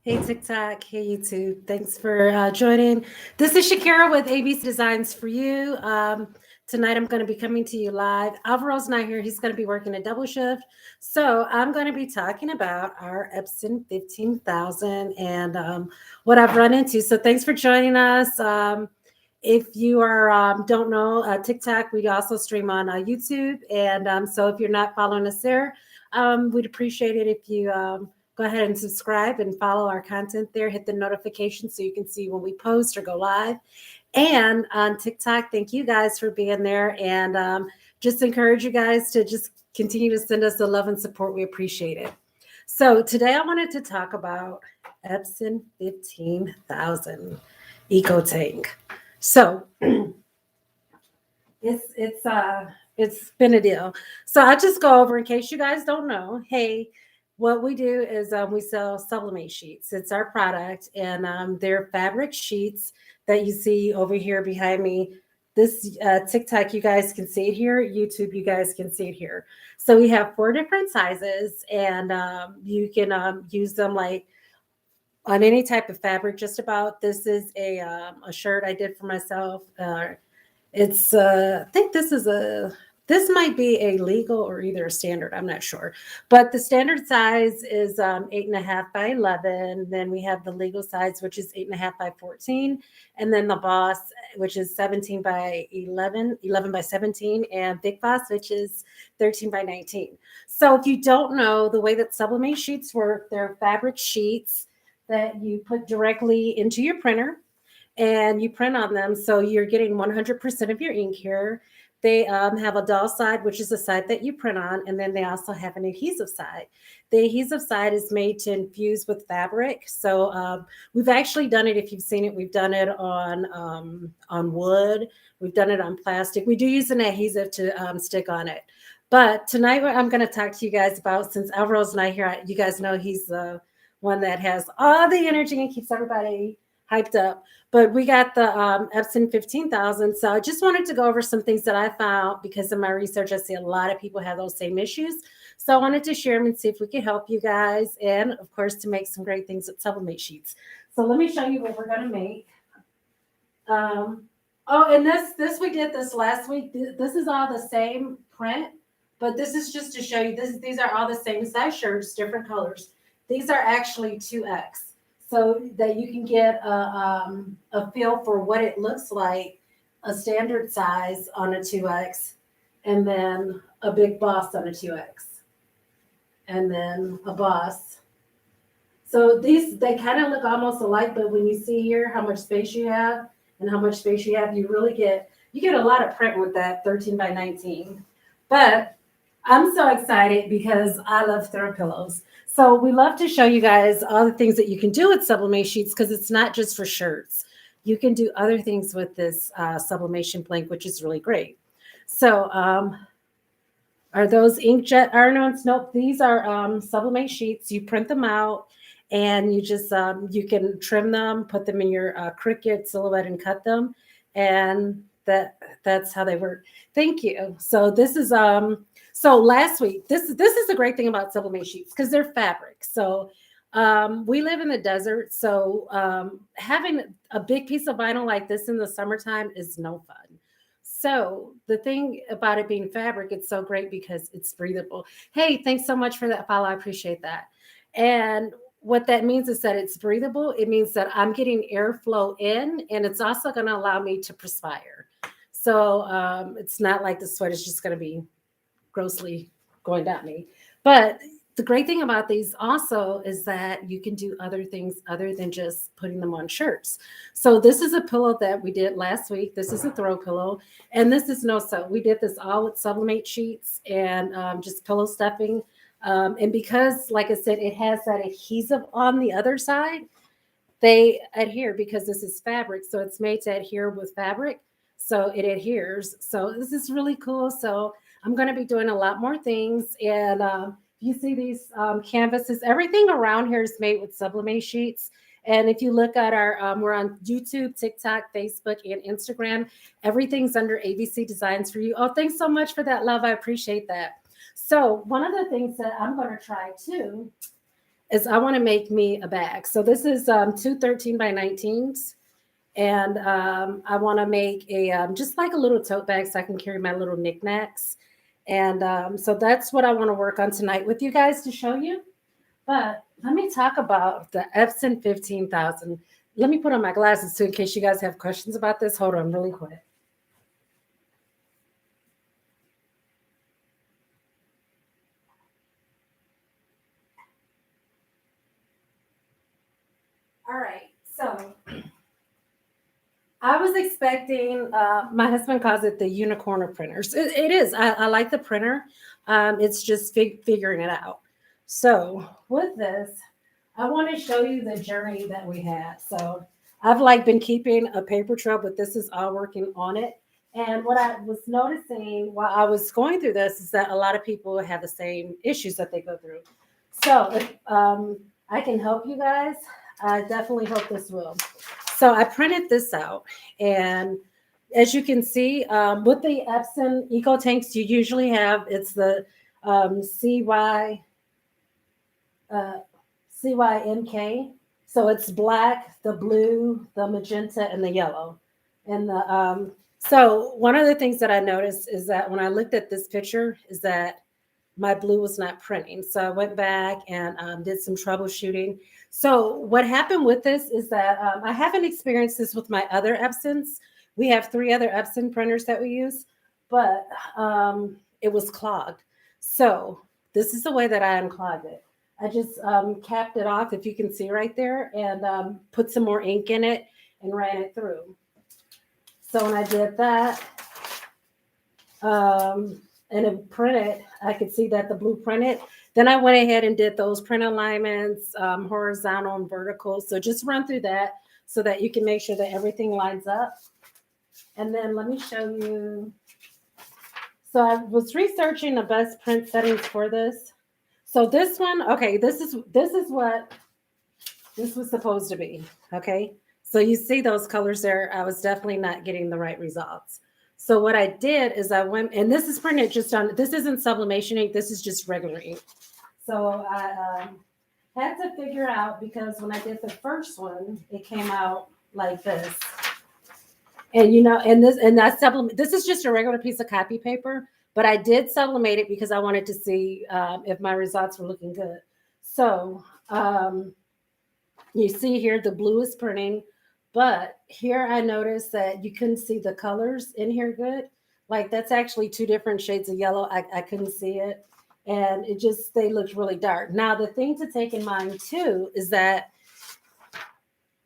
Hey TikTok, hey YouTube. Thanks for joining. This is Shakira with ABC Designs for You. Tonight I'm going to be coming to you live. Alvaro's not here. He's going to be working a double shift. So I'm going to be talking about our Epson 15,000 and what I've run into. So thanks for joining us. If you are don't know TikTok, we also stream on YouTube. And so if you're not following us there, we'd appreciate it if you go ahead and subscribe and follow our content there. Hit the notification so you can see when we post or go live. And on TikTok, thank you guys for being there. And just encourage you guys to just continue to send us the love and support. We appreciate it. So today I wanted to talk about Epson 15,000 Eco Tank. So it's been a deal. So I'll just go over in case you guys don't know. Hey, what we do is we sell subli-mate sheets. It's our product, and they're fabric sheets that you see over here behind me. This TikTok, you guys can see it here. YouTube, you guys can see it here. So we have 4 different sizes, and you can use them like on any type of fabric. Just about. This is a shirt I did for myself. I think this might be a legal or either a standard. I'm not sure, but the standard size is 8.5 by 11. Then we have the legal size, which is 8.5 by 14, and then the Boss, which is 17 by 11, 11 by 17, and Big Boss, which is 13 by 19. So if you don't know the way that sublimate sheets work, they're fabric sheets that you put directly into your printer and you print on them. So you're getting 100% of your ink here. They have a dull side, which is the side that you print on, and then they also have an adhesive side. The adhesive side is made to infuse with fabric. So we've actually done it. If you've seen it, we've done it on wood. We've done it on plastic. We do use an adhesive to stick on it. But tonight, what I'm going to talk to you guys about, since Alvaro's not here, you guys know he's the one that has all the energy and keeps everybody hyped up. But we got the Epson 15,000. So I just wanted to go over some things that I found because in my research, I see a lot of people have those same issues. So I wanted to share them and see if we could help you guys. And of course, to make some great things with sublimate sheets. So let me show you what we're going to make. And this we did this last week. This is all the same print, but this is just to show you these are all the same size shirts, different colors. These are actually 2X. So that you can get a feel for what it looks like, a standard size on a 2X, and then a Big Boss on a 2X, and then a Boss. So they kind of look almost alike, but when you see here how much space you have and how much space you have, you get a lot of print with that 13 by 19. But I'm so excited because I love throw pillows. So we love to show you guys all the things that you can do with sublimate sheets because it's not just for shirts. You can do other things with this sublimation blank, which is really great. So are those inkjet iron-ons? Nope, these are sublimate sheets. You print them out and you just you can trim them, put them in your Cricut silhouette and cut them. And that's how they work. Thank you. So this is so last week, this is the great thing about sublimate sheets because they're fabric. So we live in the desert, so having a big piece of vinyl like this in the summertime is no fun. So the thing about it being fabric, it's so great because it's breathable. Hey, thanks so much for that follow. I appreciate that. And what that means is that it's breathable. It means that I'm getting airflow in, and it's also going to allow me to perspire. So it's not like the sweat is just going to be grossly going down me. But the great thing about these also is that you can do other things other than just putting them on shirts. So this is a pillow that we did last week. This is a throw pillow, and this is no sew. We did this all with sublimate sheets and just pillow stuffing. And because, like I said, it has that adhesive on the other side, they adhere because this is fabric. So it's made to adhere with fabric. So it adheres. So this is really cool. So I'm going to be doing a lot more things. And you see these canvases, everything around here is made with sublimate sheets. And if you look at our, we're on YouTube, TikTok, Facebook, and Instagram. Everything's under ABC Designs for You. Oh, thanks so much for that, love. I appreciate that. So one of the things that I'm going to try too is I want to make me a bag. So this is two 13 by 19s. And I want to make a just like a little tote bag so I can carry my little knickknacks. And so that's what I want to work on tonight with you guys to show you. But let me talk about the Epson 15,000. Let me put on my glasses too in case you guys have questions about this. Hold on really quick. All right, so I was expecting, my husband calls it the unicorn of printers. It is. I like the printer. It's just figuring it out. So with this, I want to show you the journey that we had. So I've like been keeping a paper trail, but this is all working on it. And what I was noticing while I was going through this is that a lot of people have the same issues that they go through. So if I can help you guys, I definitely hope this will. So I printed this out, and as you can see, with the Epson Eco Tanks, you usually have it's the CY CYMK. So it's black, the blue, the magenta, and the yellow. And the so one of the things that I noticed is that when I looked at this picture, is that my blue was not printing. So I went back and did some troubleshooting. So what happened with this is that I haven't experienced this with my other Epsons. We have 3 other Epson printers that we use, but it was clogged. So this is the way that I unclogged it. I just capped it off, if you can see right there, and put some more ink in it and ran it through. So when I did that, and it printed, I could see that the blue printed. Then I went ahead and did those print alignments, horizontal and vertical. So just run through that so that you can make sure that everything lines up. And then let me show you. So I was researching the best print settings for this. So this one, okay, this is what this was supposed to be. Okay. So you see those colors there. I was definitely not getting the right results. So what I did is I went, and this is printed just on, this isn't sublimation ink, this is just regular ink. So I had to figure out, because when I did the first one, it came out like this. And that's sublimate. This is just a regular piece of copy paper, but I did sublimate it because I wanted to see if my results were looking good. So you see here the blue is printing. But here I noticed that you couldn't see the colors in here good. Like that's actually 2 different shades of yellow. I couldn't see it. And they looked really dark. Now, the thing to take in mind too is that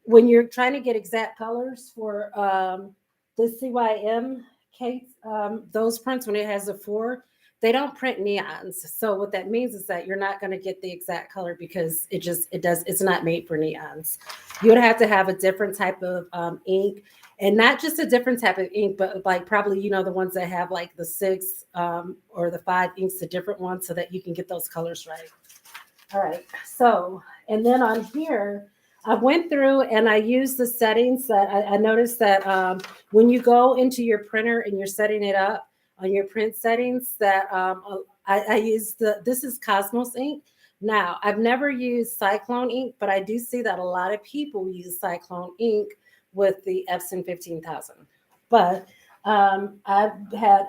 when you're trying to get exact colors for the CYM case, those prints, when it has a 4, they don't print neons. So what that means is that you're not going to get the exact color because it's not made for neons. You would have to have a different type of ink, and not just a different type of ink, but like probably, the ones that have like the 6 or the 5 inks, the different ones, so that you can get those colors right. All right. So, and then on here, I went through and I used the settings that I noticed that when you go into your printer and you're setting it up on your print settings, that I use this is Cosmos ink. Now, I've never used Cyclone ink, but I do see that a lot of people use Cyclone ink with the Epson 15,000. But I've had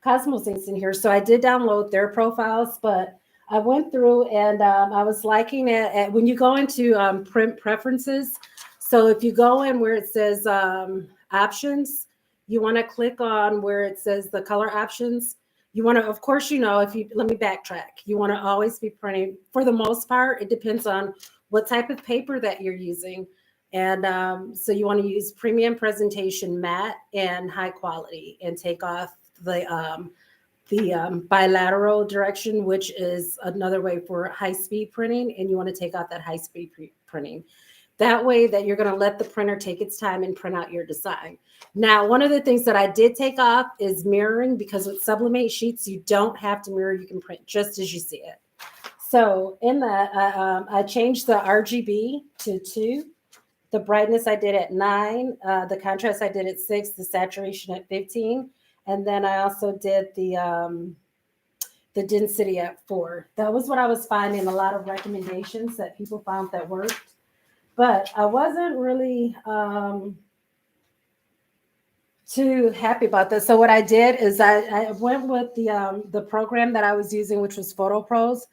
Cosmos inks in here, so I did download their profiles, but I went through and I was liking it. When you go into print preferences, so if you go in where it says options, you want to click on where it says the color options. You want to, of course, let me backtrack. You want to always be printing. For the most part, it depends on what type of paper that you're using. And so you want to use premium presentation matte and high quality, and take off the bilateral direction, which is another way for high-speed printing, and you want to take out that high-speed printing. That way that you're going to let the printer take its time and print out your design. Now, one of the things that I did take off is mirroring, because with sublimate sheets, you don't have to mirror. You can print just as you see it. So in that, I changed the RGB to 2. The brightness I did at 9. The contrast I did at 6. The saturation at 15. And then I also did the the density at 4. That was what I was finding, a lot of recommendations that people found that worked. But I wasn't really too happy about this. So what I did is I went with the program that I was using, which was Photo Pros,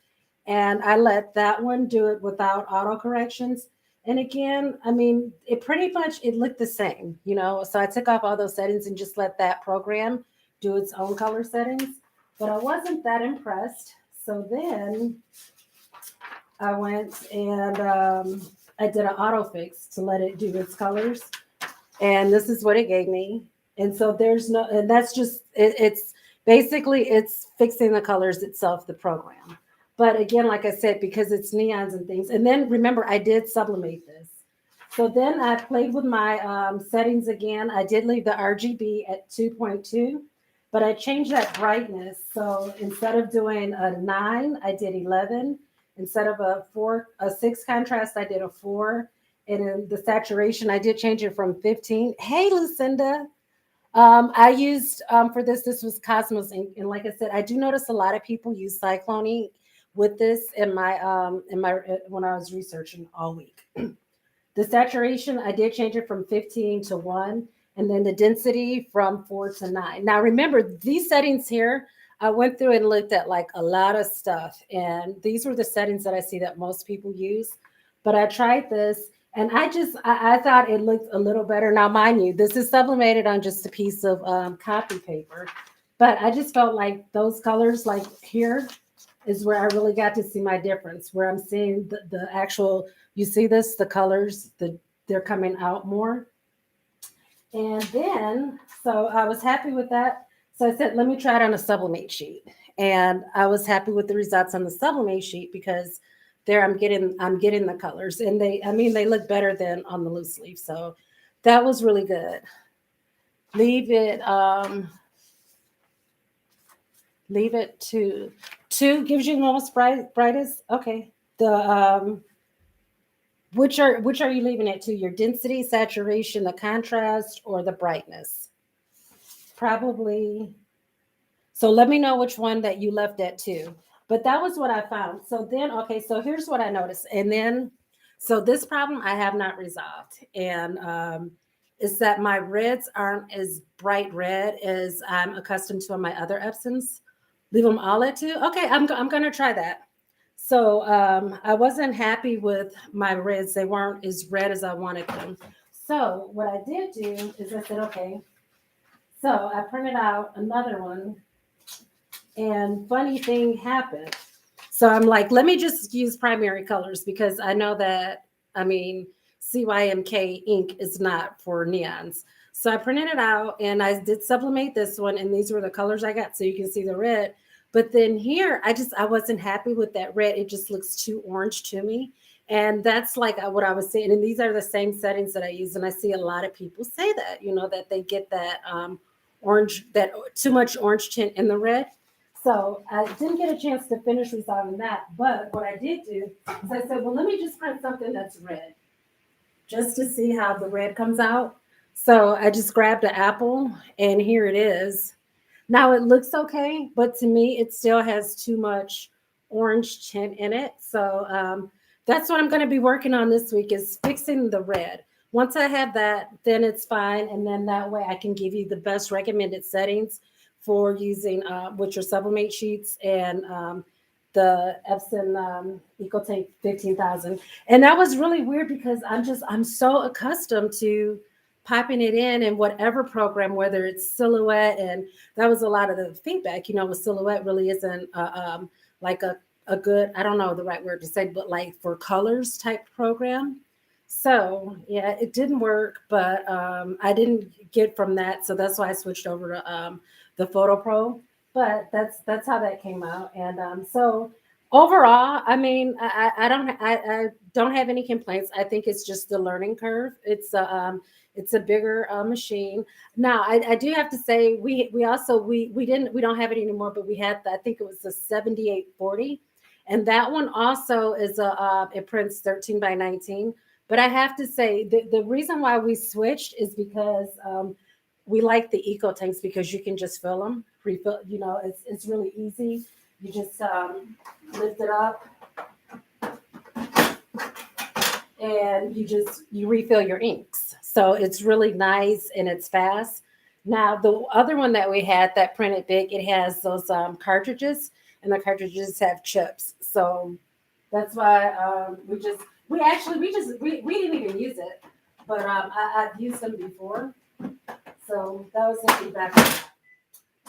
and I let that one do it without auto corrections. And again, I mean, it pretty much it looked the same, you know. So I took off all those settings and just let that program do its own color settings. But I wasn't that impressed. So then I went and I did an auto fix to let it do its colors. And this is what it gave me. And so there's no, and that's just, it's basically, it's fixing the colors itself, the program. But again, like I said, because it's neons and things. And then remember, I did sublimate this. So then I played with my settings again. I did leave the RGB at 2.2, but I changed that brightness. So instead of doing a 9, I did 11. Instead of a 6 contrast, I did a 4. And in the saturation, I did change it from 15. Hey, Lucinda. I used for this was Cosmos ink. And like I said, I do notice a lot of people use Cyclone ink with this in my when I was researching all week. The saturation, I did change it from 15 to 1, and then the density from 4 to 9. Now remember, these settings here, I went through and looked at like a lot of stuff, and these were the settings that I see that most people use. But I tried this, and I thought it looked a little better. Now, mind you, this is sublimated on just a piece of copy paper, but I just felt like those colors, like here, is where I really got to see my difference, where I'm seeing the actual, you see this, the colors, they're coming out more. And then, so I was happy with that. So I said, let me try it on a sublimate sheet. And I was happy with the results on the sublimate sheet because there I'm getting the colors, and they look better than on the loose leaf. So that was really good. Leave it to 2 gives you the most brightest. Okay. The which are you leaving it to? Your density, saturation, the contrast, or the brightness? Probably. So let me know which one that you left at 2. But that was what I found. So then, okay, so here's what I noticed. And then, so this problem I have not resolved. And is that my reds aren't as bright red as I'm accustomed to on my other Epsons. Leave them all at 2. Okay, I'm going to try that. So I wasn't happy with my reds. They weren't as red as I wanted them. So what I did do is I said, okay, so I printed out another one, and funny thing happened. So I'm like, let me just use primary colors because I know that, I mean, CYMK ink is not for neons. So I printed it out and I did sublimate this one, and these were the colors I got. So you can see the red. But then here, I wasn't happy with that red. It just looks too orange to me. And that's like what I was saying. And these are the same settings that I use. And I see a lot of people say that, you know, that they get that orange, that too much orange tint in the red. So I didn't get a chance to finish resolving that. But what I did do is I said, well, let me just print something that's red just to see how the red comes out. So I just grabbed an apple, and here it is. Now it looks okay, but to me, it still has too much orange tint in it. So that's what I'm going to be working on this week, is fixing the red. Once I have that, then it's fine. And then that way I can give you the best recommended settings for using with your sublimate sheets and the Epson EcoTape 15,000. And that was really weird because I'm so accustomed to popping it in whatever program, whether it's Silhouette, and that was a lot of the feedback, you know, with Silhouette really isn't like a good, I don't know the right word to say, but like for colors type program. So yeah, it didn't work, but I didn't get from that. So that's why I switched over to the Photo Pro. But that's how that came out. And so overall, I mean, I don't have any complaints. I think it's just the learning curve. It's a bigger machine. Now, I do have to say we don't have it anymore, but we had I think it was the 7840, and that one also is it prints 13 by 19. But I have to say the reason why we switched is because we like the eco tanks because you can just fill them, refill. You know, it's really easy. You just lift it up and you refill your inks. So it's really nice and it's fast. Now the other one that we had that printed big, it has those cartridges, and the cartridges have chips. So that's why we didn't even use it, but I've used them before. So that was the feedback.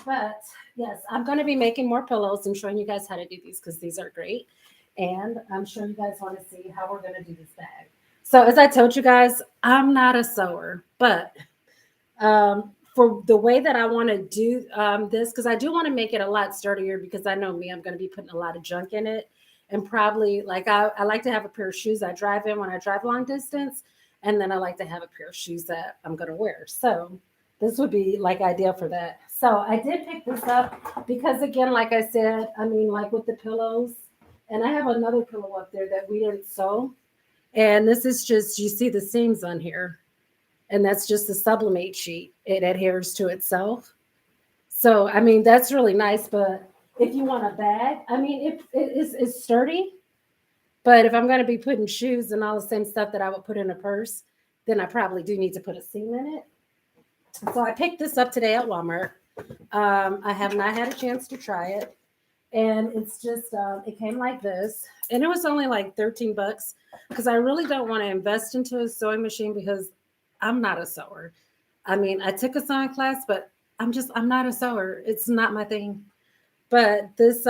But yes, I'm going to be making more pillows and showing you guys how to do these because these are great. And I'm sure you guys want to see how we're going to do this bag. So as I told you guys, I'm not a sewer, but for the way that I want to do this, because I do want to make it a lot sturdier because I know me, I'm going to be putting a lot of junk in it. And probably like I like to have a pair of shoes I drive in when I drive long distance. And then I like to have a pair of shoes that I'm going to wear. So this would be like ideal for that. So I did pick this up because again, like I said, I mean, like with the pillows, and I have another pillow up there that we didn't sew. And this is just, you see the seams on here. And that's just the subli-mate sheet. It adheres to itself. So, I mean, that's really nice. But if you want a bag, I mean, it's sturdy. But if I'm going to be putting shoes and all the same stuff that I would put in a purse, then I probably do need to put a seam in it. So I picked this up today at Walmart. I have not had a chance to try it. And it's just, it came like this. And it was only like $13 because I really don't want to invest into a sewing machine because I'm not a sewer. I mean, I took a sewing class, but I'm not a sewer. It's not my thing. But this,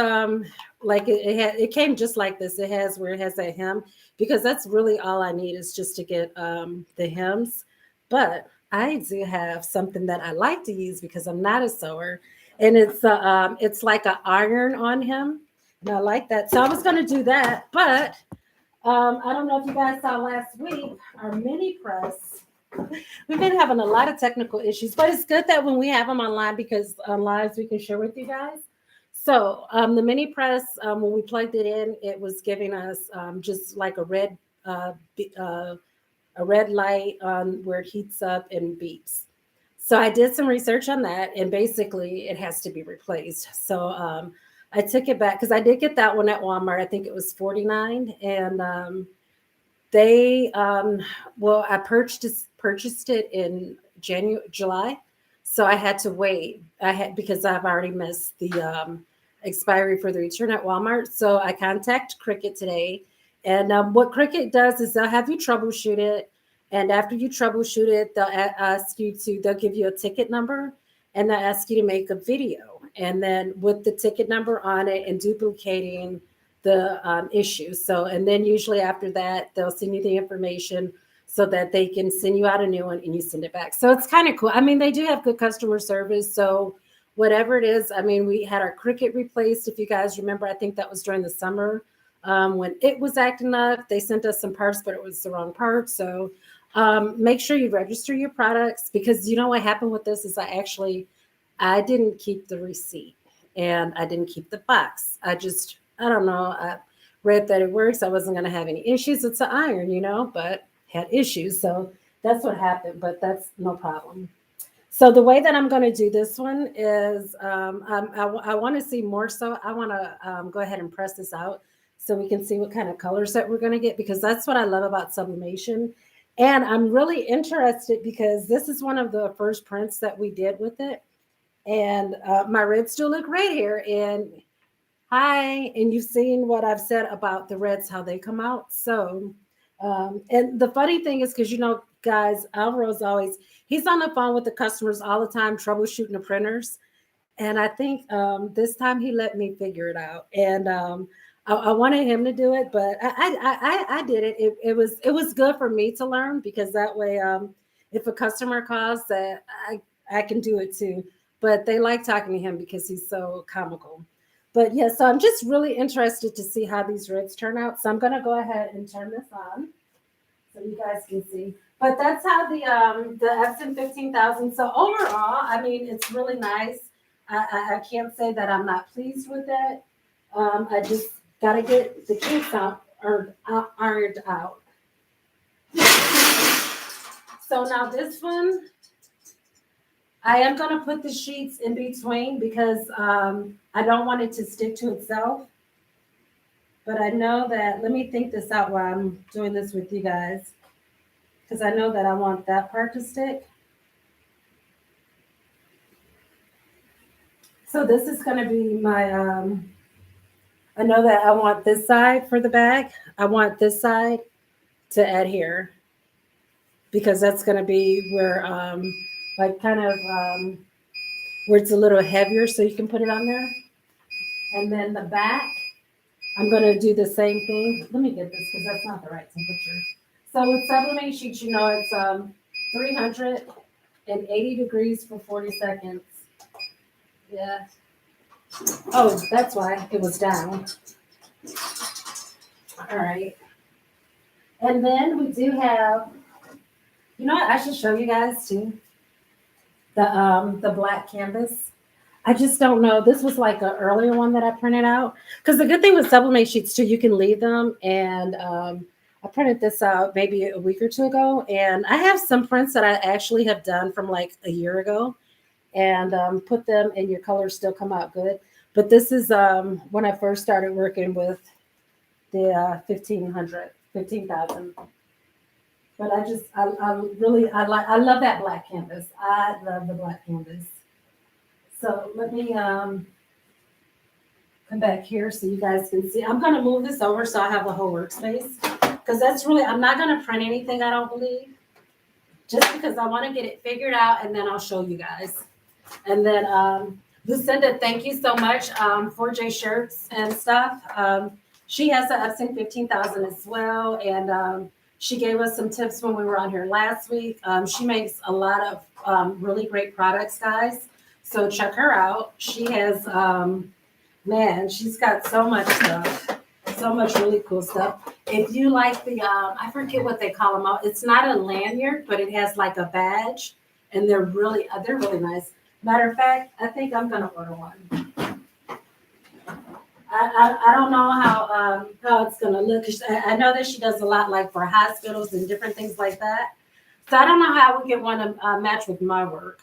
like it came just like this. It has where it has a hem because that's really all I need is just to get the hems. But I do have something that I like to use because I'm not a sewer, and it's like an iron on him, and I like that. So I was going to do that, but I don't know if you guys saw last week our mini press. We've been having a lot of technical issues, but it's good that when we have them online because on lives we can share with you guys. So the mini press, when we plugged it in, it was giving us just like a red light on where it heats up and beeps. So I did some research on that, and basically it has to be replaced. So I took it back because I did get that one at Walmart. I think it was $49, and they I purchased it in July, so I had to wait. Because I've already missed the expiry for the return at Walmart. So I contact Cricut today, and what Cricut does is they'll have you troubleshoot it, and after you troubleshoot it, they'll give you a ticket number, and they'll ask you to make a video, and then with the ticket number on it and duplicating the issue. So, and then usually after that, they'll send you the information so that they can send you out a new one and you send it back. So it's kind of cool. I mean, they do have good customer service. So whatever it is, I mean, we had our Cricut replaced. If you guys remember, I think that was during the summer when it was acting up. They sent us some parts, but it was the wrong part. So make sure you register your products because you know what happened with this is I didn't keep the receipt and I didn't keep the box. I don't know. I read that it works. I wasn't going to have any issues. It's an iron, but had issues. So that's what happened, but that's no problem. So the way that I'm going to do this one is I want to see more. So I want to go ahead and press this out so we can see what kind of colors that we're going to get, because that's what I love about sublimation. And I'm really interested because this is one of the first prints that we did with it. And my reds still look red here. And hi, and you've seen what I've said about the reds, how they come out. So, and the funny thing is, because guys, Alvaro's he's on the phone with the customers all the time, troubleshooting the printers. And I think this time he let me figure it out. And I wanted him to do it, but I did it. It was good for me to learn because that way, if a customer calls, that I can do it too. But they like talking to him because he's so comical. But yeah, so I'm just really interested to see how these reds turn out. So I'm going to go ahead and turn this on so you guys can see. But that's how the Epson 15,000. So overall, I mean, it's really nice. I can't say that I'm not pleased with it. I just got to get the kinks out or ironed out. So now this one, I am going to put the sheets in between because I don't want it to stick to itself. But I know that, let me think this out while I'm doing this with you guys. Because I know that I want that part to stick. So this is going to be my, I know that I want this side for the bag. I want this side to adhere because that's going to be where, like kind of, where it's a little heavier so you can put it on there. And then the back, I'm going to do the same thing. Let me get this because that's not the right temperature. So with sublimate sheets, you know, it's 380 degrees for 40 seconds. Yeah. Oh, that's why it was down. All right. And then we do have, you know what, I should show you guys too. The black canvas. I just don't know. This was like an earlier one that I printed out. Because the good thing with sublimate sheets too, you can leave them. And I printed this out maybe a week or two ago. And I have some prints that I actually have done from like a year ago. And put them and your colors still come out good. But this is when I first started working with the 15,000. But I love that black canvas. I love the black canvas. So let me come back here so you guys can see. I'm going to move this over so I have the whole workspace. Because that's really, I'm not going to print anything, I don't believe. Just because I want to get it figured out and then I'll show you guys. And then Lucinda, thank you so much for J shirts and stuff. She has the Epson 15,000 as well. And she gave us some tips when we were on here last week. She makes a lot of really great products, guys. So check her out. She has, man, she's got so much stuff, so much really cool stuff. If you like the, I forget what they call them. It's not a lanyard, but it has like a badge, and they're really nice. Matter of fact, I think I'm gonna order one. I don't know how it's gonna look. I know that she does a lot like for hospitals and different things like that. So I don't know how we get one to match with my work.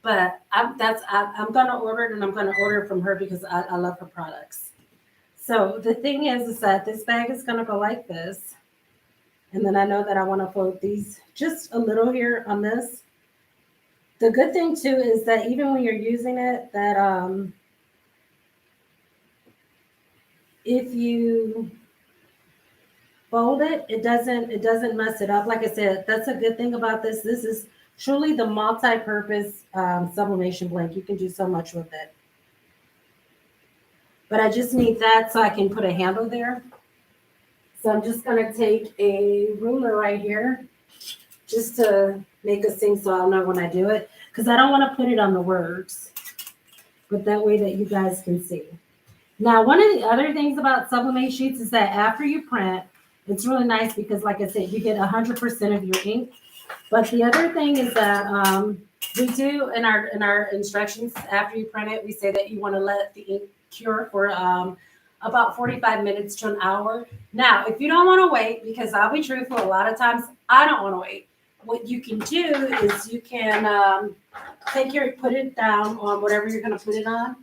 But I'm gonna order it, and I'm gonna order it from her because I love her products. So the thing is that this bag is gonna go like this, and then I know that I want to fold these just a little here on this. The good thing too is that even when you're using it, that if you fold it, it doesn't mess it up. Like I said, that's a good thing about this. This is truly the multi-purpose sublimation blank. You can do so much with it. But I just need that so I can put a handle there. So I'm just going to take a ruler right here just to make a thing so I'll know when I do it. Because I don't want to put it on the words. But that way that you guys can see. Now, one of the other things about sublimate sheets is that after you print, it's really nice because, like I said, you get 100% of your ink. But the other thing is that we do in our instructions after you print it, we say that you want to let the ink cure for about 45 minutes to an hour. Now, if you don't want to wait, because I'll be truthful, a lot of times I don't want to wait. What you can do is you can put it down on whatever you're going to put it on,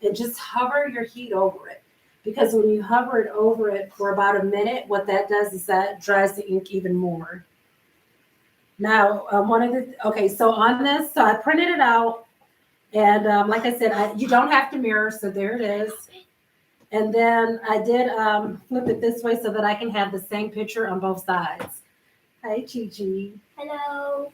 and just hover your heat over it. Because when you hover it over it for about a minute, what that does is that dries the ink even more. Now, so on this, so I printed it out, and like I said, you don't have to mirror, so there it is. And then I did flip it this way so that I can have the same picture on both sides. Hi, Chi-Chi. Hello.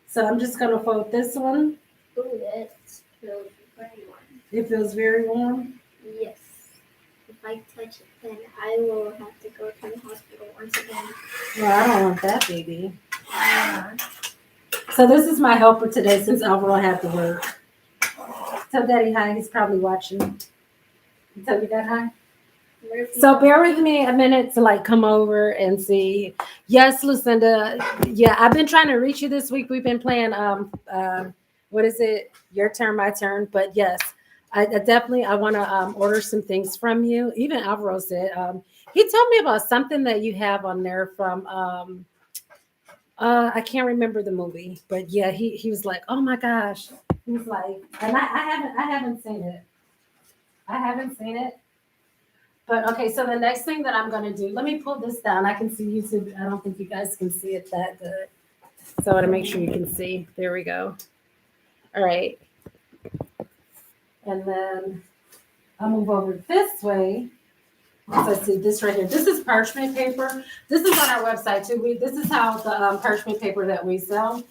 So I'm just going to fold this one. Ooh, that feels very warm. It feels very warm? Yes. If I touch it, then I will have to go to the hospital once again. Well, I don't want that, baby. So this is my helper today since Alvaro had to work. Tell Daddy hi. He's probably watching. Tell your dad hi. So bear with me a minute to come over and see. Yes, Lucinda. Yeah, I've been trying to reach you this week. We've been playing what is it? Your turn, my turn. But yes, I definitely want to order some things from you. Even Alvaro said he told me about something that you have on there from I can't remember the movie, but yeah, he was like, oh my gosh. He was like, and I haven't seen it. I haven't seen it. But okay, so the next thing that I'm gonna do, let me pull this down. I can see YouTube. I don't think you guys can see it that good. So I want to make sure you can see. There we go. All right. And then I'll move over this way. Let's see this right here. This is parchment paper. This is on our website too. This is how the parchment paper that we sell.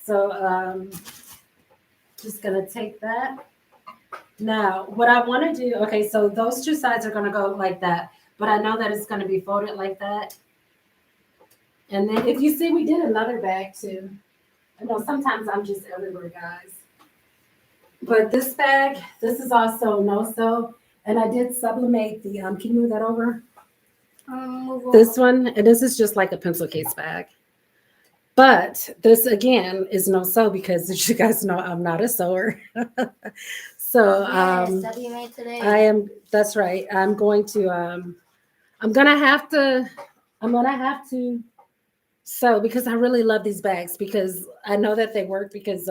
So just gonna take that. Now, what I want to do, okay, so those two sides are gonna go like that, but I know that it's gonna be folded like that. And then if you see, we did another bag too. I know sometimes I'm just everywhere, guys. But this bag, this is also no sew, and I did sublimate the. Can you move that over? Move on. This one, and this is just like a pencil case bag. But this again is no sew because, as you guys know, I'm not a sewer. So Yes, subli-mate today. I am. That's right. I'm going to. I'm gonna have to. I'm gonna have to sew because I really love these bags because I know that they work because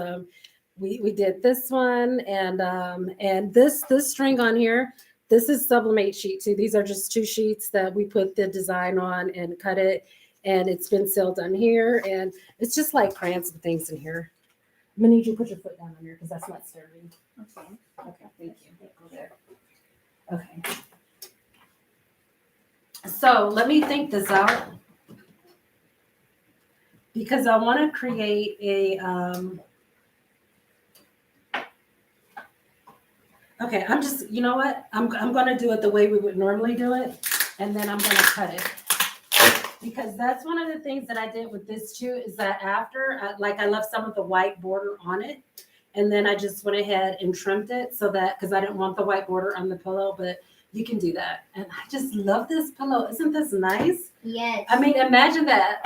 we did this one and this string on here. This is sublimate sheet too. These are just two sheets that we put the design on and cut it, and it's been sealed on here, and it's just like crayons and things in here. I'm gonna need you to put your foot down on here because that's not sturdy. Okay. Okay, thank you. Go there. Okay. So let me think this out because I want to create a. Okay, I'm just. You know what? I'm going to do it the way we would normally do it, and then I'm going to cut it because that's one of the things that I did with this too. Is that after, I left some of the white border on it. And then I just went ahead and trimmed it so that, because I didn't want the white border on the pillow, but you can do that. And I just love this pillow. Isn't this nice? Yes. I mean, imagine that.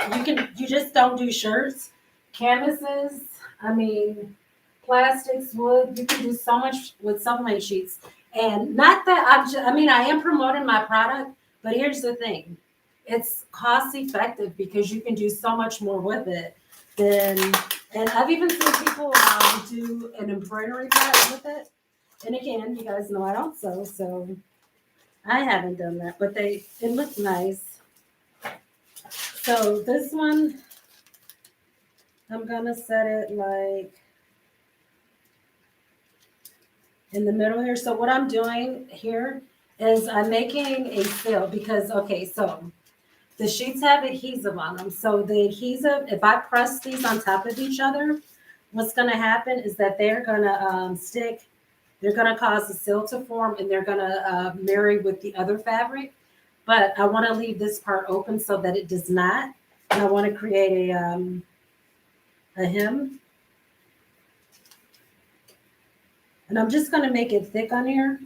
You just don't do shirts, canvases, I mean, plastics, wood. You can do so much with sublimate sheets. And not that I am promoting my product, but here's the thing. It's cost effective because you can do so much more with it and I've even seen people do an embroidery part with it. And again, you guys know I don't sew, so I haven't done that, but it looked nice. So this one, I'm gonna set it like in the middle here. So what I'm doing here is I'm making a seal because, okay, so the sheets have adhesive on them. So the adhesive, if I press these on top of each other, what's going to happen is that they're going to stick. They're going to cause the seal to form, and they're going to marry with the other fabric. But I want to leave this part open so that it does not. And I want to create a hem. And I'm just going to make it thick on here.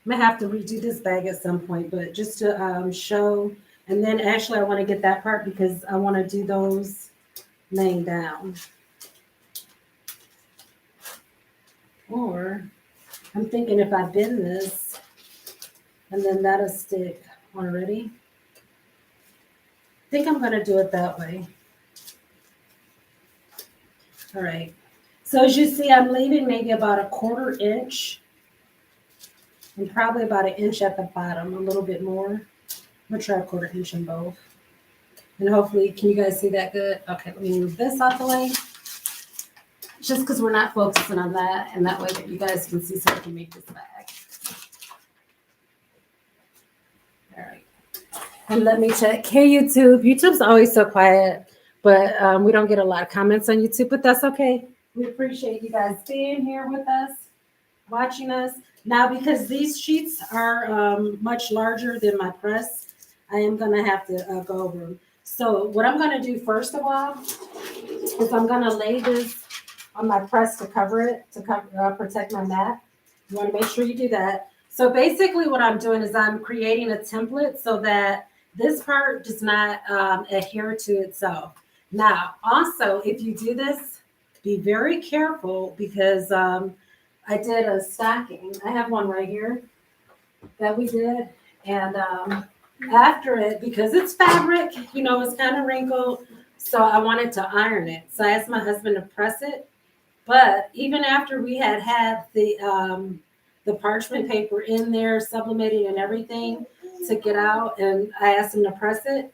I'm gonna have to redo this bag at some point, but just to show, and then actually I want to get that part because I want to do those laying down. Or I'm thinking if I bend this, and then that'll stick already. I think I'm gonna do it that way. All right. So as you see, I'm leaving maybe about a 1/4 inch. And probably about 1 inch at the bottom, a little bit more. I'm gonna try a 1/4 inch in both. And hopefully, can you guys see that good? Okay, let me move this out the way. Just because we're not focusing on that, and that way that you guys can see so we can make this bag. All right. And let me check. Hey, YouTube. YouTube's always so quiet, but we don't get a lot of comments on YouTube, but that's okay. We appreciate you guys being here with us, watching us. Now, because these sheets are much larger than my press, I am going to have to go over them. So what I'm going to do first of all is I'm going to lay this on my press to cover it, to protect my mat. You want to make sure you do that. So basically what I'm doing is I'm creating a template so that this part does not adhere to itself. Now, also, if you do this, be very careful because I did a stocking. I have one right here that we did. And after it, because it's fabric, you know, it's kind of wrinkled. So I wanted to iron it. So I asked my husband to press it. But even after we had the parchment paper in there, sublimated and everything, took it out, and I asked him to press it,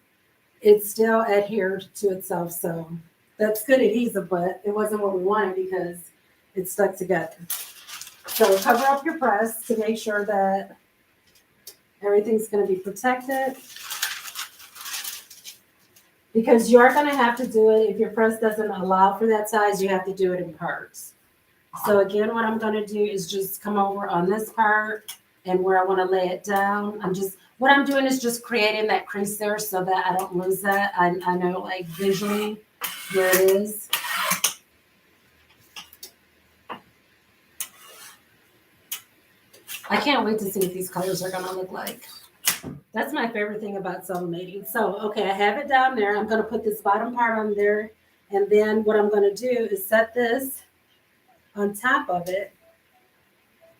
it still adhered to itself. So that's good adhesive, but it wasn't what we wanted because it stuck together. So cover up your press to make sure that everything's going to be protected. Because you're going to have to do it, if your press doesn't allow for that size, you have to do it in parts. So again, what I'm going to do is just come over on this part and where I want to lay it down. What I'm doing is just creating that crease there so that I don't lose that. I know like visually where it is. I can't wait to see what these colors are going to look like. That's my favorite thing about sublimating. So, okay, I have it down there. I'm going to put this bottom part on there. And then what I'm going to do is set this on top of it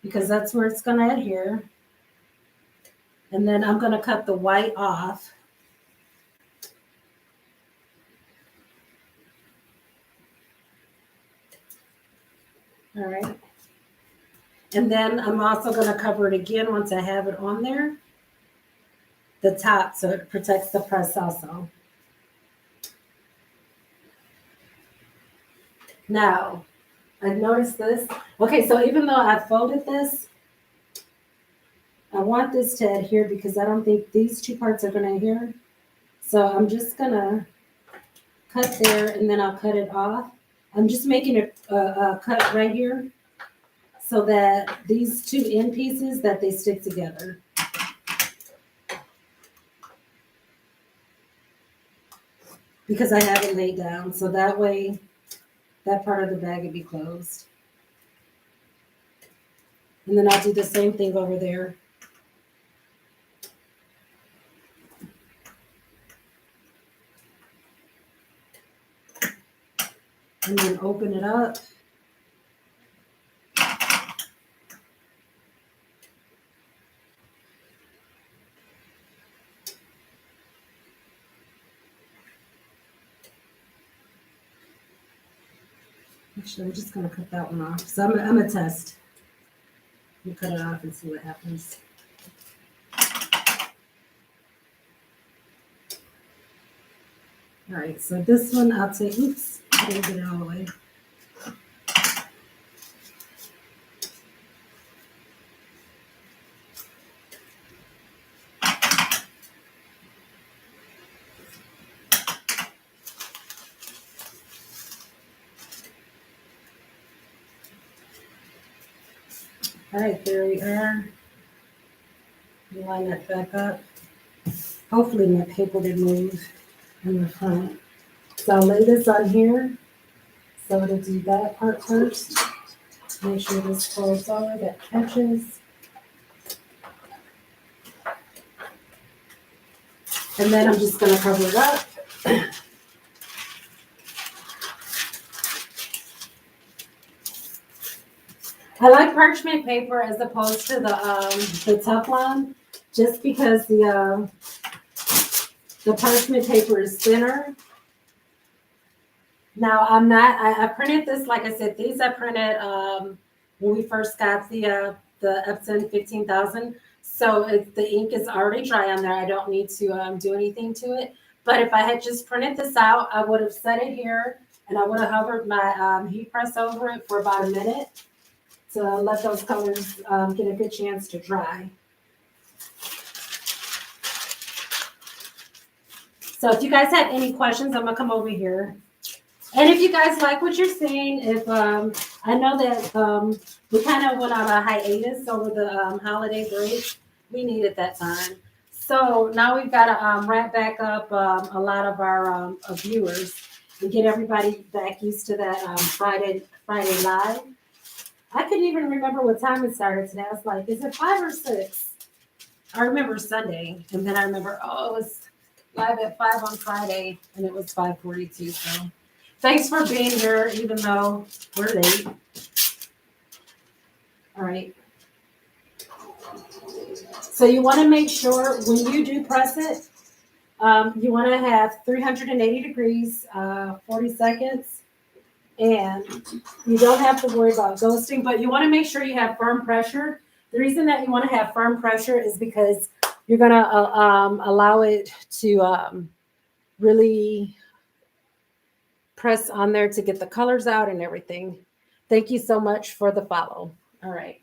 because that's where it's going to adhere. And then I'm going to cut the white off. All right. And then I'm also going to cover it again once I have it on there. The top, so it protects the press also. Now, I've noticed this. Okay, so even though I folded this, I want this to adhere because I don't think these two parts are going to adhere. So I'm just going to cut there and then I'll cut it off. I'm just making a cut right here so that these two end pieces, that they stick together. Because I have it laid down, so that way that part of the bag would be closed. And then I'll do the same thing over there. And then open it up. Actually, I'm just going to cut that one off. So I'm going to test. I'm cut it off and see what happens. All right, so this one I'll take, oops, I didn't get it all the way. All right, there we are. Line that back up. Hopefully my paper didn't move in the front. So I'll lay this on here. So to do that part first. Make sure this folds over, that catches. And then I'm just going to cover it up. I like parchment paper as opposed to the Teflon, just because the parchment paper is thinner. Now I printed this, like I said, these I printed when we first got the Epson 15,000. So the ink is already dry on there. I don't need to do anything to it. But if I had just printed this out, I would have set it here and I would have hovered my heat press over it for about a minute to let those colors get a good chance to dry. So if you guys have any questions, I'm gonna come over here. And if you guys like what you're seeing, if I know that we kind of went on a hiatus over the holiday break, we needed that time. So now we've got to wrap back up a lot of our viewers and get everybody back used to that Friday live. I couldn't even remember what time it started today. I was like, is it 5 or 6? I remember Sunday, and then I remember, oh, it was live at 5 on Friday, and it was 5:42. So thanks for being here, even though we're late. All right. So you want to make sure when you do press it, you want to have 380 degrees, 40 seconds, and you don't have to worry about ghosting, but you want to make sure you have firm pressure. The reason that you want to have firm pressure is because you're going to allow it to really press on there to get the colors out and everything. Thank you so much for the follow. All right.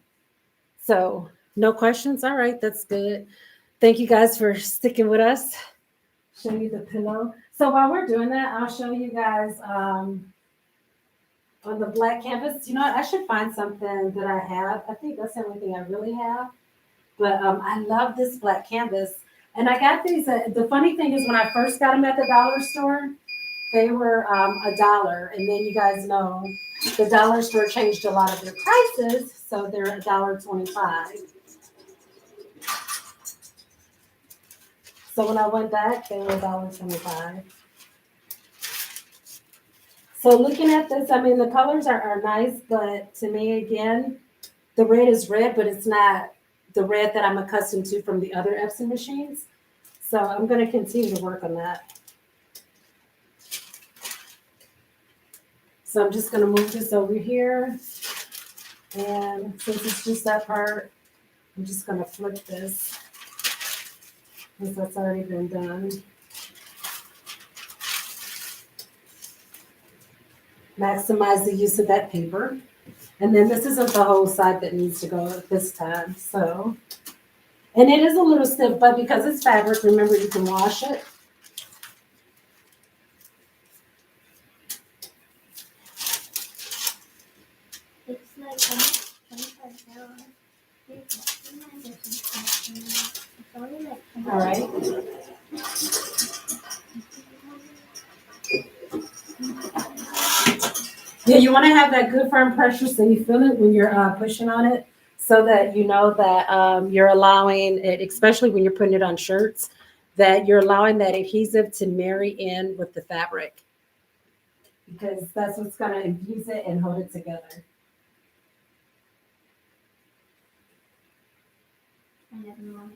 So no questions? All right, that's good. Thank you guys for sticking with us. Show you the pillow. So while we're doing that, I'll show you guys on the black canvas. You know what? I should find something that I have. I think that's the only thing I really have. But I love this black canvas. And I got these. The funny thing is when I first got them at the dollar store, they were $1. And then you guys know the dollar store changed a lot of their prices. So they're $1.25. So when I went back, they were $1.25. So looking at this, I mean, the colors are nice, but to me, again, the red is red, but it's not the red that I'm accustomed to from the other Epson machines. So I'm going to continue to work on that. So I'm just going to move this over here. And since it's just that part, I'm just going to flip this, since that's already been done. Maximize the use of that paper. And then this isn't the whole side that needs to go at this time. So, and it is a little stiff, but because it's fabric, remember you can wash it. It's like $25. It's only like $25. All right. Yeah, you want to have that good firm pressure so you feel it when you're pushing on it, so that you know that you're allowing it, especially when you're putting it on shirts, that you're allowing that adhesive to marry in with the fabric, because that's what's going to infuse it and hold it together. I never know.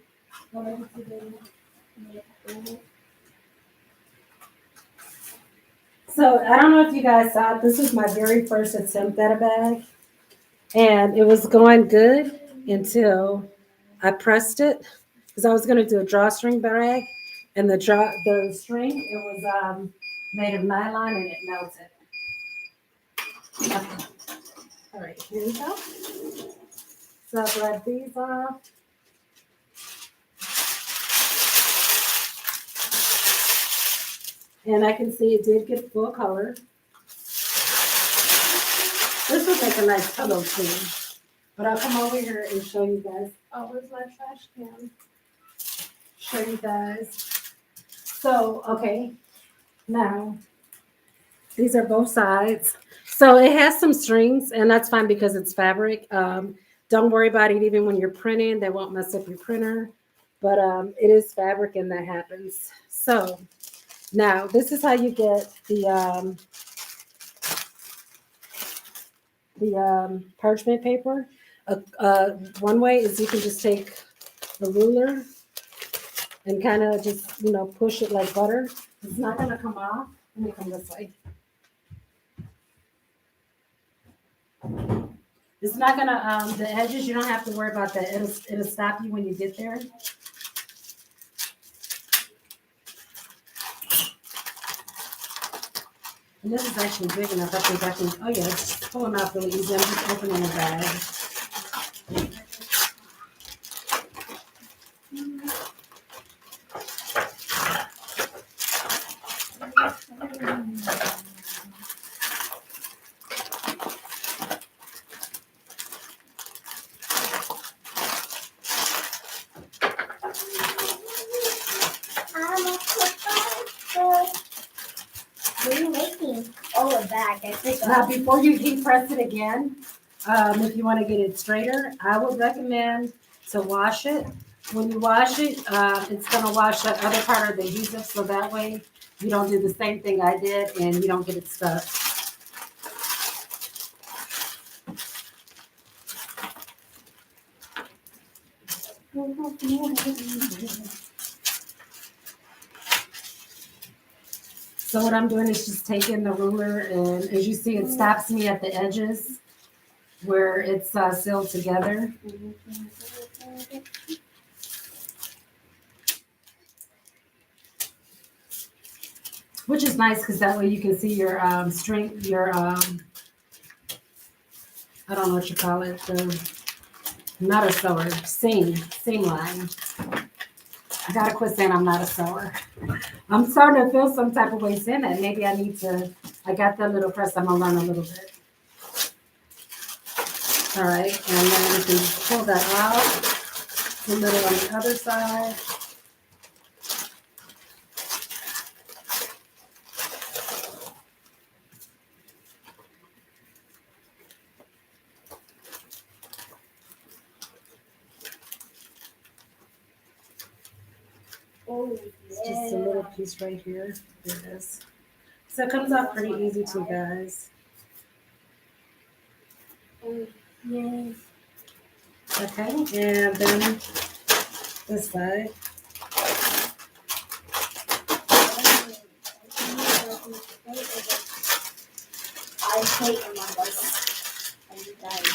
So I don't know if you guys saw it. This was my very first attempt at a bag, and it was going good until I pressed it, because I was going to do a drawstring bag, and the string, it was made of nylon and it melted. Okay. All right, here we go. So I'll grab these off. And I can see it did get full color. This would make a nice pillow too. But I'll come over here and show you guys. Oh, where's my trash can? Show you guys. So, okay. Now, these are both sides. So it has some strings, and that's fine because it's fabric. Don't worry about it even when you're printing. They won't mess up your printer. But it is fabric, and that happens. So now, this is how you get the parchment paper. One way is you can just take a ruler and kind of just, push it like butter. It's not going to come off. Let me come this way. It's not going to, the edges, you don't have to worry about that. It'll stop you when you get there. And this is actually big enough. I think I can, oh yeah, it's pulling out really easy. I'm just opening the bag. What are you making? Oh, a bag. I think. Now, before you heat press it again, if you want to get it straighter, I would recommend to wash it. When you wash it, it's going to wash that other part of the adhesive, so that way you don't do the same thing I did and you don't get it stuck. So what I'm doing is just taking the ruler, and as you see, it stops me at the edges where it's sealed together. Which is nice because that way you can see your string, your I don't know what you call it, not a sewer, seam line. I gotta quit saying I'm not a sewer. I'm starting to feel some type of way saying that. Maybe I need to. I got that little press. I'm gonna learn a little bit. All right, and then we can pull that out. A little on the other side. Oh, It's just a little piece right here. There it is. So it comes out pretty easy too, guys. yes. Okay, and then this side. I hate Among Us. I'm dying.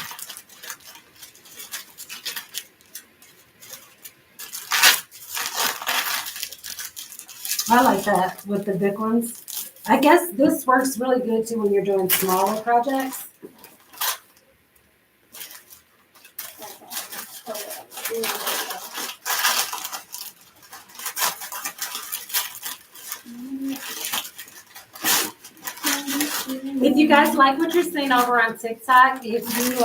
I like that with the big ones. I guess this works really good too when you're doing smaller projects. If you guys like what you're seeing over on TikTok, if you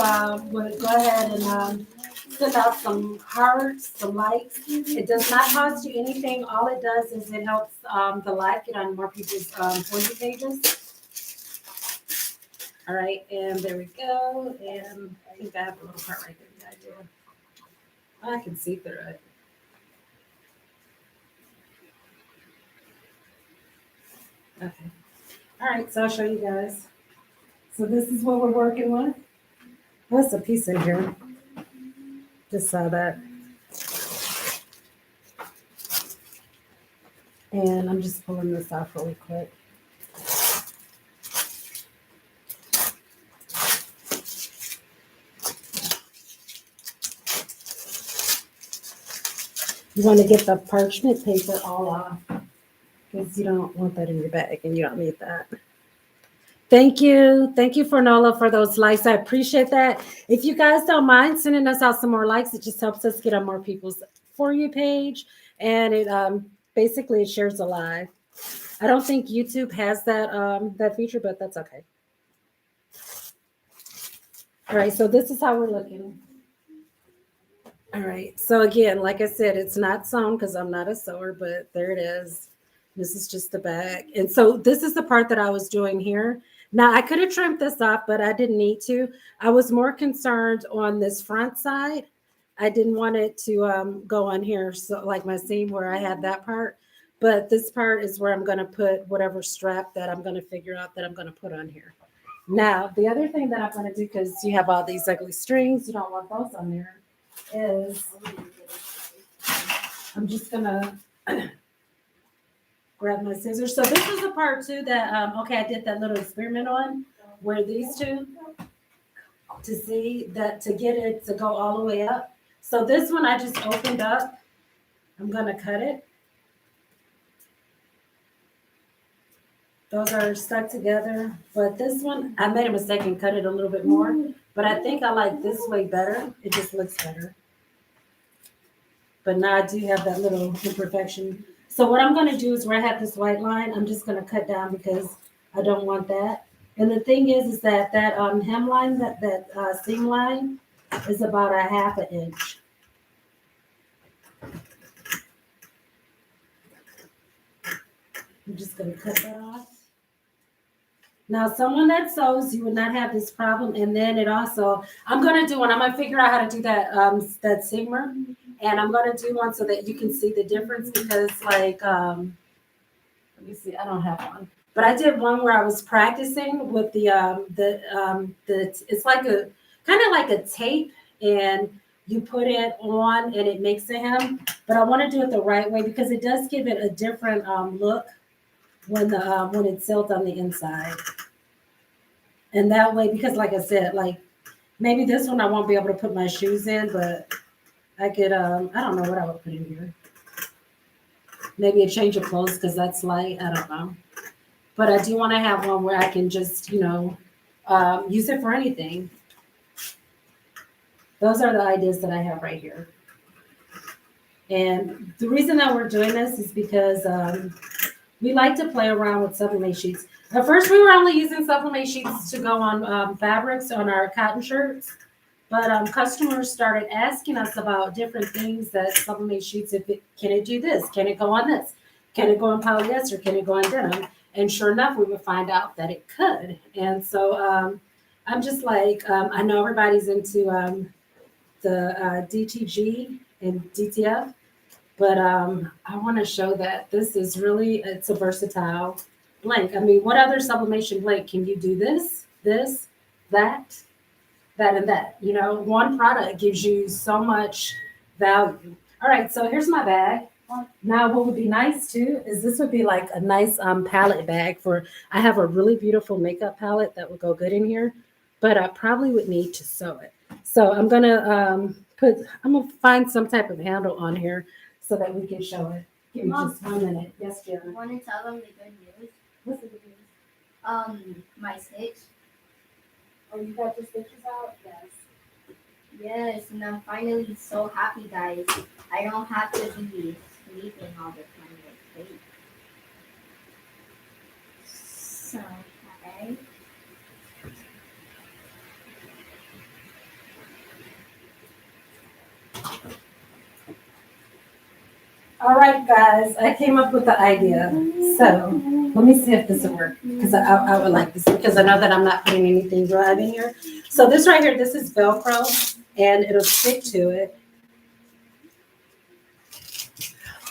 would go ahead and send out some hearts, some likes. It does not cost you anything. All it does is it helps the live get on more people's For You pages. All right, and there we go. And I think I have a little part right there. Yeah, I do. I can see through it. Okay. All right, so I'll show you guys. So this is what we're working with. What's a piece in here? Just saw that. And I'm just pulling this off really quick. You want to get the parchment paper all off because you don't want that in your bag and you don't need that. Thank you. Thank you, Fernella, for those likes. I appreciate that. If you guys don't mind sending us out some more likes, it just helps us get on more people's For You page. And it basically it shares a live. I don't think YouTube has that feature, but that's okay. All right, so this is how we're looking. All right, so again, like I said, it's not sewn because I'm not a sewer, but there it is. This is just the back. And so this is the part that I was doing here. Now I could have trimmed this off, but I didn't need to. I was more concerned on this front side. I didn't want it to go on here, so like my seam where I had that part. But this part is where I'm going to put whatever strap that I'm going to figure out that I'm going to put on here. Now, the other thing that I'm going to do, because you have all these ugly strings, you don't want those on there, is I'm just going to grab my scissors. So this is the part too that, okay, I did that little experiment on where these two, to see that, to get it to go all the way up. So this one I just opened up. I'm going to cut it. Those are stuck together, but this one, I made a mistake and cut it a little bit more, but I think I like this way better. It just looks better. But now I do have that little imperfection. So what I'm going to do is where I have this white line, I'm just going to cut down because I don't want that. And the thing is that hemline, that seam line is about a 1/2 inch. I'm just going to cut that off. Now, someone that sews, you would not have this problem. And then it also, I'm going to do one. I'm going to figure out how to do that seamer. And I'm going to do one so that you can see the difference because, like, let me see. I don't have one. But I did one where I was practicing with it's like a kind of like a tape. And you put it on and it makes a hem. But I want to do it the right way because it does give it a different look when it's sealed on the inside. And that way, because like I said, like maybe this one I won't be able to put my shoes in, but I could I don't know what I would put in here. Maybe a change of clothes because that's light. I don't know. But I do want to have one where I can just, use it for anything. Those are the ideas that I have right here. And the reason that we're doing this is because we like to play around with sublimate sheets. At first, we were only using sublimate sheets to go on fabrics on our cotton shirts. But customers started asking us about different things that sublimate sheets, can it do this? Can it go on this? Can it go on polyester? Can it go on denim? And sure enough, we would find out that it could. And so I'm just like, I know everybody's into the DTG and DTF, but I want to show that this is really, it's a versatile blank. I mean, what other sublimation blank can you do this, that, and that? One product gives you so much value. All right, so here's my bag. Now, what would be nice too is this would be like a nice palette bag for. I have a really beautiful makeup palette that would go good in here, but I probably would need to sew it. So I'm gonna find some type of handle on here so that we can show it. Give me just 1 minute. Yes, Jen. Want to tell them the good news? What's the good news? My stitch. Oh, you got the stitches out? Yes. Yes, and I'm finally so happy, guys. I don't have to be sleeping all the time with tape. So, okay. All right, guys, I came up with the idea. So let me see if this will work because I would like this because I know that I'm not putting anything dry in here. So this right here, this is Velcro and it'll stick to it.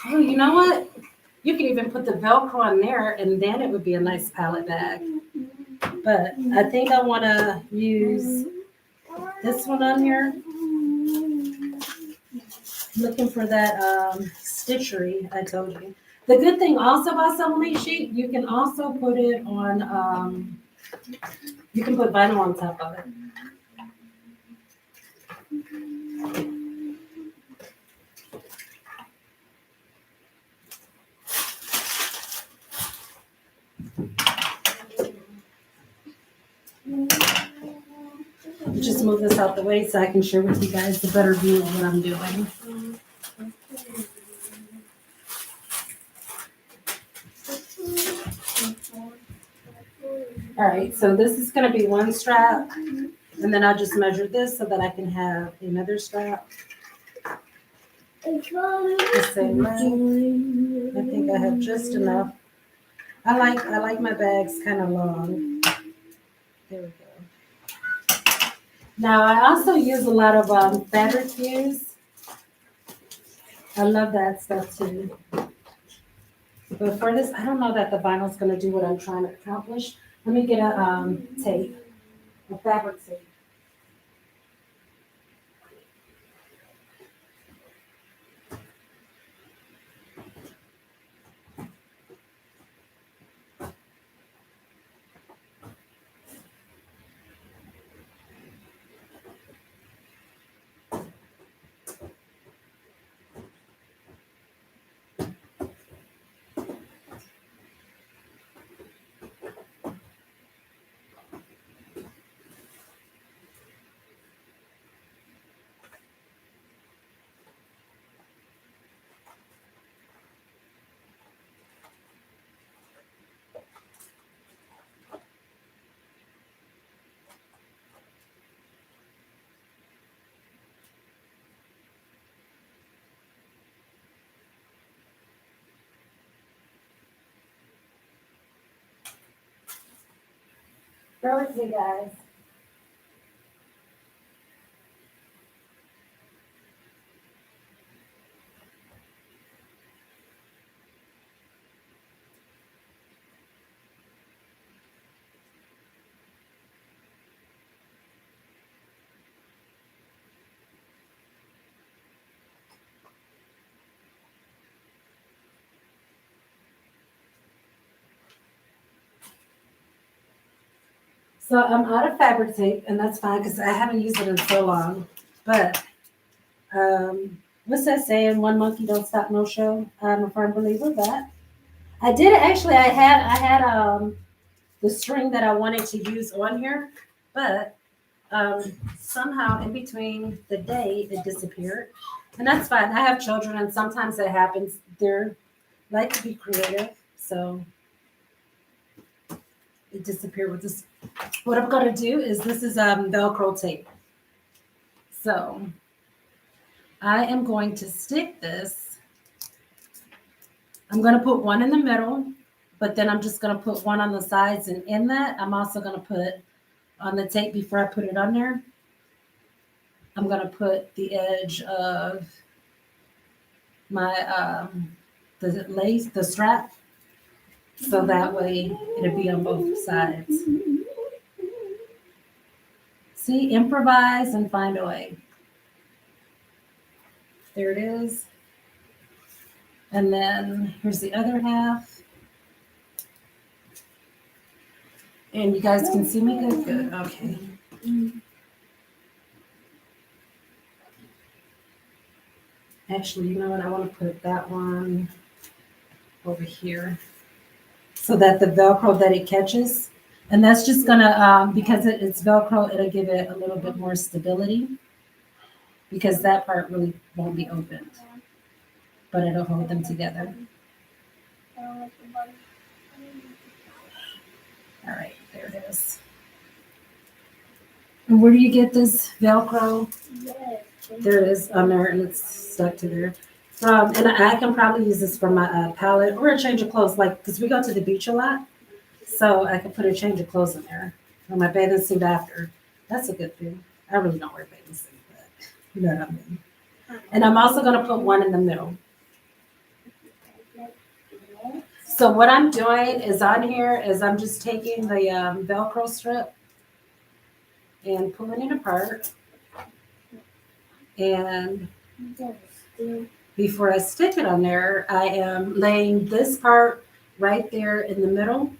Oh, you know what? You can even put the Velcro on there and then it would be a nice palette bag. But I think I want to use this one on here. Looking for that stitchery I told you. The good thing also about sublimate sheet, you can also put it on, you can put vinyl on top of it. Just move this out the way so I can share with you guys a better view of what I'm doing. All right, so this is going to be one strap, and then I'll just measure this so that I can have another strap. The same length. I think I have just enough. I like my bags kind of long. There we go. Now I also use a lot of fabric fuse. I love that stuff too. But for this, I don't know that the vinyl is going to do what I'm trying to accomplish. Let me get a tape, a fabric tape. Bear with me, guys. So I'm out of fabric tape, and that's fine because I haven't used it in so long. But what's that saying? One monkey don't stop no show. I'm a firm believer of that. I did actually. I had the string that I wanted to use on here, but somehow in between the day it disappeared, and that's fine. I have children, and sometimes it happens. They're like to be creative, so it disappeared with this. What I'm gonna do is this is Velcro tape. So I am going to stick this. I'm gonna put one in the middle, but then I'm just gonna put one on the sides, and in that I'm also gonna put on the tape before I put it on there. I'm gonna put the edge of my the lace, the strap, so that way it'll be on both sides. See, improvise and find a way. There it is. And then here's the other half. And you guys can see me good? Good, okay. Actually, you know what? I want to put that one over here so that the Velcro that it catches. And that's just gonna, because it's Velcro, it'll give it a little bit more stability because that part really won't be opened, but it'll hold them together. All right, there it is. And where do you get this Velcro? There it is on there, and it's stuck to there. And I can probably use this for my palette or a change of clothes, like because we go to the beach a lot, so I can put a change of clothes in there. Or my bathing suit after. That's a good thing. I really don't wear bathing suit, but you know what I mean. And I'm also going to put one in the middle. So what I'm doing is on here is I'm just taking the Velcro strip and pulling it apart. And before I stick it on there, I am laying this part right there in the middle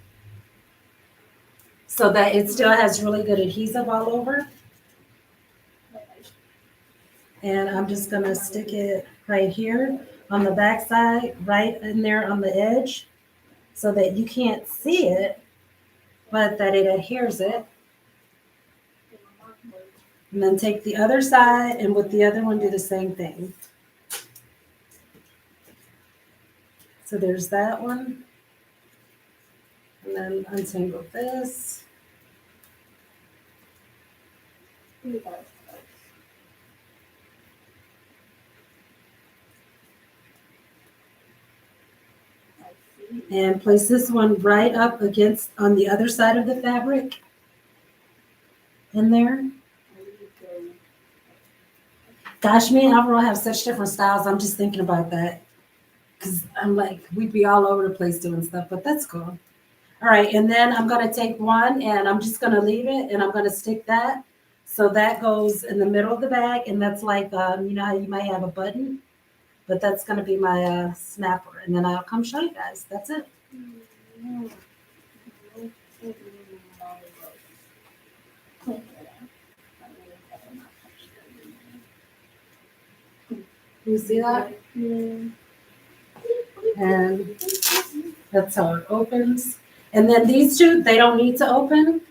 so that it still has really good adhesive all over. And I'm just going to stick it right here on the back side, right in there on the edge, so that you can't see it, but that it adheres it. And then take the other side, and with the other one, do the same thing. So there's that one. And then untangle this. And place this one right up against on the other side of the fabric in there. Gosh, me and Alvaro have such different styles. I'm just thinking about that because I'm like, we'd be all over the place doing stuff, but that's cool. All right, and then I'm going to take one and I'm just going to leave it and I'm going to stick that. So that goes in the middle of the bag, and that's like, you know how you might have a button, but that's going to be my snapper. And then I'll come show you guys. That's it. You see that? And that's how it opens. And then these two, they don't need to open,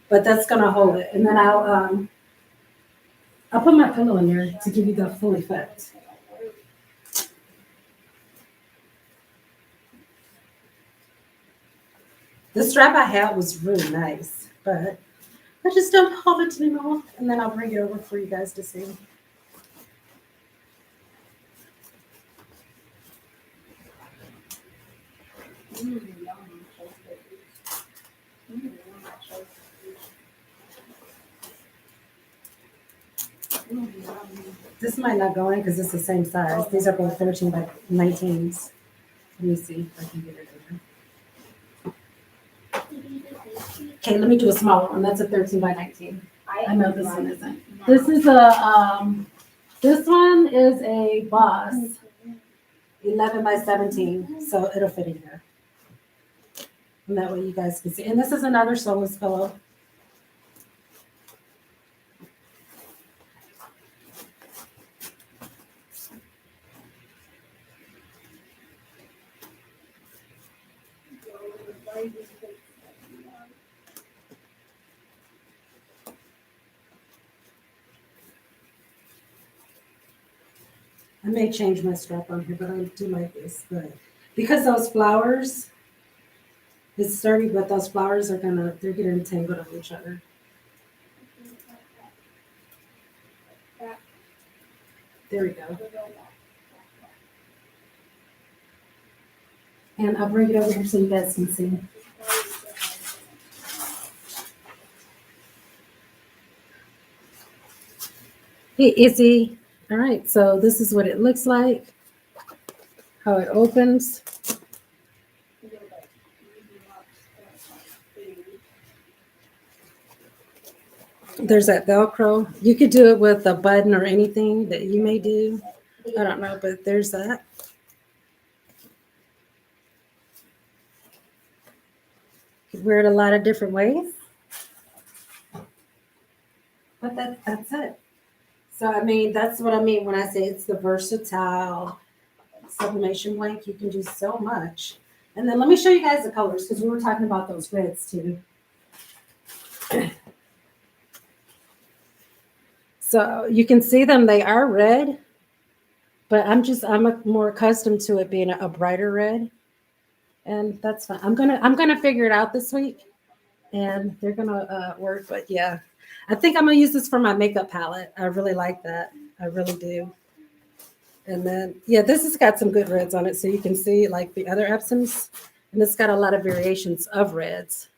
but that's gonna hold it. And then I'll put my pillow in there to give you the full effect. The strap I had was really nice, but I just don't hold it anymore. And then I'll bring it over for you guys to see. This might not go in because it's the same size. These are both 13 by 19s. Let me see if I can get it over. Okay, let me do a smaller one. That's a 13 by 19. I know this one isn't. This is this one is a Boss 11 by 17, so it'll fit in here. And that way you guys can see. And this is another sewless pillow. I may change my strap on here, but I do like this. But because those flowers, it's sturdy, but those flowers are they're getting tangled on each other. There we go. And I'll bring it over here so you guys can see. Hey, Izzy. All right, so this is what it looks like, how it opens. There's that Velcro. You could do it with a button or anything that you may do. I don't know, but there's that. You could wear it a lot of different ways. But that's it. So, I mean, that's what I mean when I say it's the versatile sublimation blank. You can do so much. And then let me show you guys the colors because we were talking about those reds too. So you can see them, they are red, but I'm more accustomed to it being a brighter red. And that's fine. I'm gonna figure it out this week and they're gonna work, but yeah. I think I'm gonna use this for my makeup palette. I really like that. I really do. And then, yeah, this has got some good reds on it. So you can see like the other Epsons, and it's got a lot of variations of reds.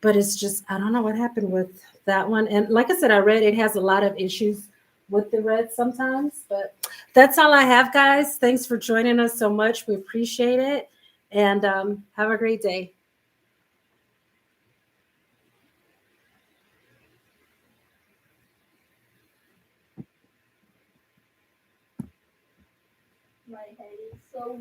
But it's just, I don't know what happened with that one. And like I said, I read it has a lot of issues with the red sometimes. But that's all I have, guys. Thanks for joining us so much. We appreciate it. And have a great day. My head is so